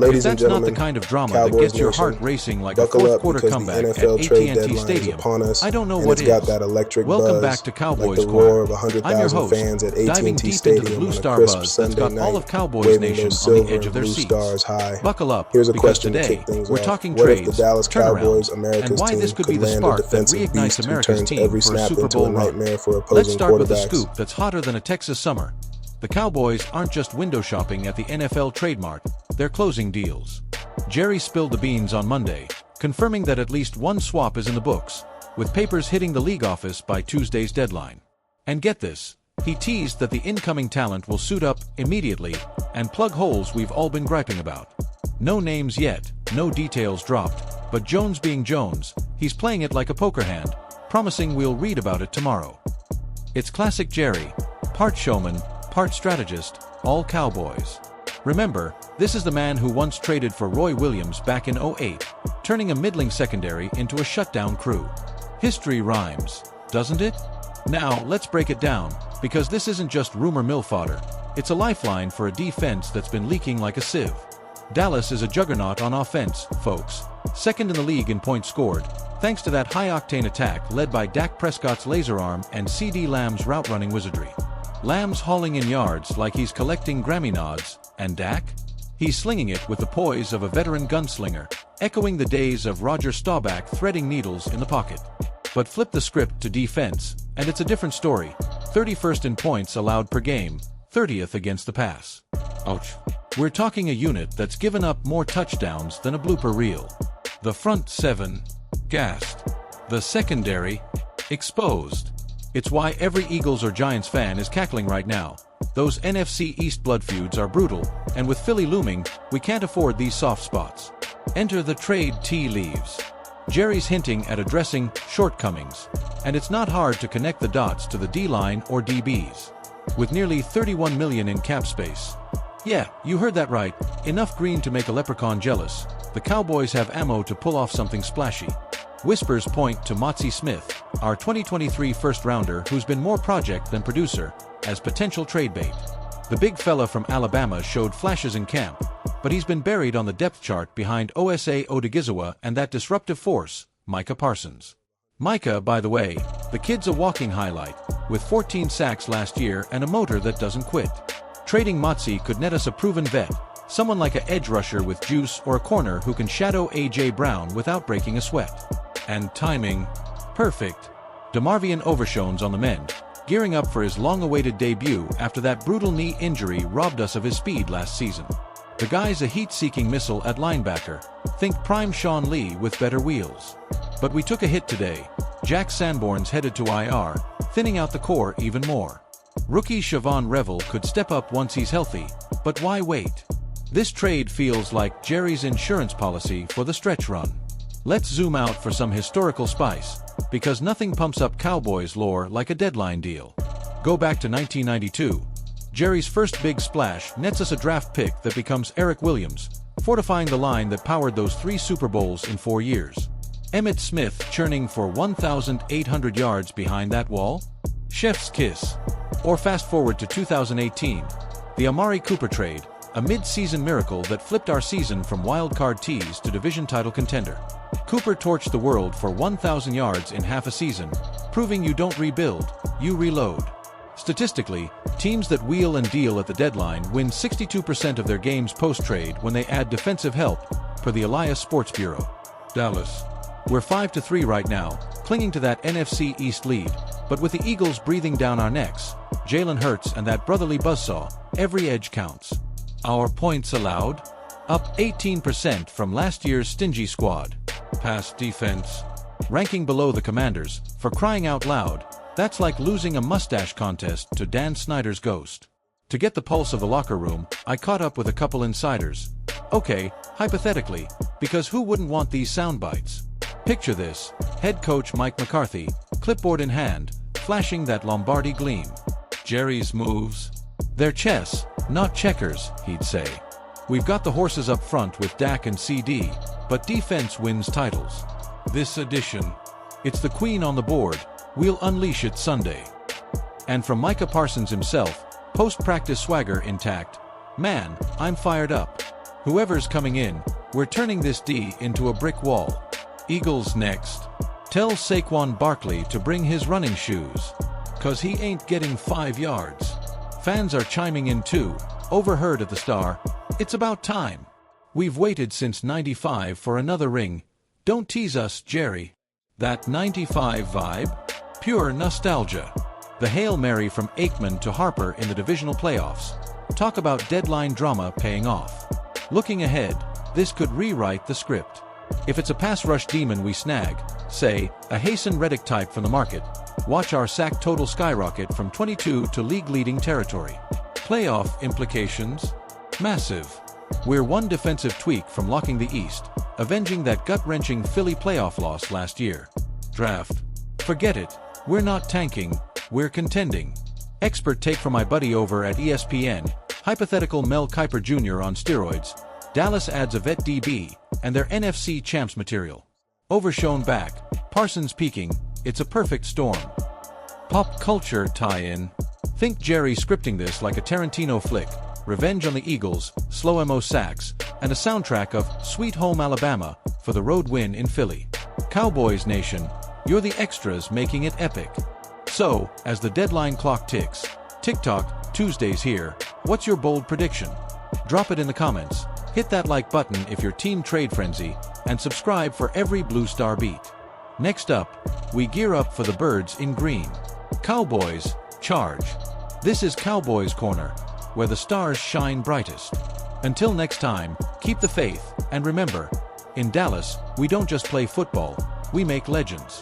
Ladies if and that's not gentlemen, the kind of drama Cowboys that gets your Nation, heart racing like a buckle fourth up quarter because comeback the at NFL trade AT&T deadline is Stadium, upon us, I don't know and what it's got is. that electric Welcome buzz, back to Cowboys like the Corner. roar of I'm your 100,000 host, fans at diving AT&T deep into the Stadium blue on a star crisp buzz that's Sunday got all night, of Cowboys waving Nation those on the silver edge and of their blue seats. stars high. Buckle up, Here's a because question to today kick things we're off. talking What if the trades, Dallas Cowboys, turnarounds, and America's why this team, could could be the land a spark that defensive reignites beast who America's turns team every for a snap Super into Bowl a run? nightmare for Let's opposing start with a quarterbacks? scoop that's hotter than a Texas summer. The Cowboys aren't just window shopping at the NFL trademark, they're closing deals. Jerry spilled the beans on Monday, confirming that at least one swap is in the books, with papers hitting the league office by Tuesday's deadline. And get this, he teased that the incoming talent will suit up immediately and plug holes we've all been griping about. No names yet, no details dropped, but Jones being Jones, he's playing it like a poker hand, promising we'll read about it tomorrow. It's classic Jerry, part showman, part strategist, all Cowboys. Remember, this is the man who once traded for Roy Williams back in '08, turning a middling secondary into a shutdown crew. History rhymes, doesn't it? Now, let's break it down, because this isn't just rumor mill fodder. It's a lifeline for a defense that's been leaking like a sieve. Dallas is a juggernaut on offense, folks. Second in the league in points scored, thanks to that high-octane attack led by Dak Prescott's laser arm and CeeDee Lamb's route-running wizardry. Lamb's hauling in yards like he's collecting Grammy nods, and Dak? He's slinging it with the poise of a veteran gunslinger, echoing the days of Roger Staubach threading needles in the pocket. But flip the script to defense, and it's a different story. 31st in points allowed per game, 30th against the pass. Ouch. We're talking a unit that's given up more touchdowns than a blooper reel. The front seven, gassed. The secondary, exposed. It's why every Eagles or Giants fan is cackling right now. Those NFC East blood feuds are brutal, and with Philly looming, we can't afford these soft spots. Enter the trade tea leaves. Jerry's hinting at addressing shortcomings, and it's not hard to connect the dots to the D-line or DBs. With nearly $31 million in cap space. Yeah, you heard that right, enough green to make a leprechaun jealous. The Cowboys have ammo to pull off something splashy. Whispers point to Mazi Smith, our 2023 first-rounder who's been more project than producer, as potential trade bait. The big fella from Alabama showed flashes in camp, but he's been buried on the depth chart behind Osa Odigizua and that disruptive force, Micah Parsons. Micah, by the way, the kid's a walking highlight, with 14 sacks last year and a motor that doesn't quit. Trading Mazi could net us a proven vet, someone like an edge rusher with juice or a corner who can shadow A.J. Brown without breaking a sweat. And timing, perfect. DeMarvion Overshown's on the mend, gearing up for his long-awaited debut after that brutal knee injury robbed us of his speed last season. The guy's a heat-seeking missile at linebacker. Think prime Sean Lee with better wheels. But we took a hit today. Jack Sanborn's headed to IR, thinning out the core even more. Rookie Siobhan Revel could step up once he's healthy, but why wait? This trade feels like Jerry's insurance policy for the stretch run. Let's zoom out for some historical spice, because nothing pumps up Cowboys lore like a deadline deal. Go back to 1992. Jerry's first big splash nets us a draft pick that becomes Eric Williams, fortifying the line that powered those 3 Super Bowls in 4 years. Emmitt Smith churning for 1,800 yards behind that wall? Chef's kiss. Or fast forward to 2018, the Amari Cooper trade, a mid-season miracle that flipped our season from wildcard Tease to division title contender. Cooper torched the world for 1,000 yards in half a season, proving you don't rebuild, you reload. Statistically, teams that wheel and deal at the deadline win 62% of their games post-trade when they add defensive help, per the Elias Sports Bureau. Dallas. We're 5-3 right now, clinging to that NFC East lead, but with the Eagles breathing down our necks, Jalen Hurts and that brotherly buzzsaw, every edge counts. Our points allowed? Up 18% from last year's stingy squad. Pass defense. Ranking below the Commanders, for crying out loud, that's like losing a mustache contest to Dan Snyder's ghost. To get the pulse of the locker room, I caught up with a couple insiders. Okay, hypothetically, because who wouldn't want these sound bites? Picture this, head coach Mike McCarthy, clipboard in hand, flashing that Lombardi gleam. Jerry's moves? They're chess, not checkers, he'd say. We've got the horses up front with Dak and CD, but defense wins titles. This edition, it's the queen on the board, we'll unleash it Sunday. And from Micah Parsons himself, post-practice swagger intact. Man, I'm fired up. Whoever's coming in, we're turning this D into a brick wall. Eagles next. Tell Saquon Barkley to bring his running shoes. 'Cause he ain't getting 5 yards. Fans are chiming in too. Overheard at the Star. It's about time. We've waited since '95 for another ring. Don't tease us, Jerry. That '95 vibe? Pure nostalgia. The Hail Mary from Aikman to Harper in the divisional playoffs. Talk about deadline drama paying off. Looking ahead, this could rewrite the script. If it's a pass rush demon we snag, say, a Hasten Reddick type from the market, watch our sack total skyrocket from 22 to league-leading territory. Playoff implications? Massive. We're one defensive tweak from locking the East, avenging that gut-wrenching Philly playoff loss last year. Draft. Forget it. We're not tanking, we're contending. Expert take from my buddy over at ESPN, hypothetical Mel Kiper Jr. on steroids. Dallas adds a vet DB, and their NFC champs material. Overshown back, Parsons peaking, it's a perfect storm. Pop culture tie-in. Think Jerry scripting this like a Tarantino flick, revenge on the Eagles, slow-mo sacks, and a soundtrack of Sweet Home Alabama for the road win in Philly. Cowboys Nation, you're the extras making it epic. So, as the deadline clock ticks, TikTok, Tuesday's here, what's your bold prediction? Drop it in the comments, hit that like button if you're Team Trade Frenzy, and subscribe for every Blue Star beat. Next up, we gear up for the birds in green. Cowboys, charge. This is Cowboys Corner, where the stars shine brightest. Until next time, keep the faith, and remember, in Dallas, we don't just play football, we make legends.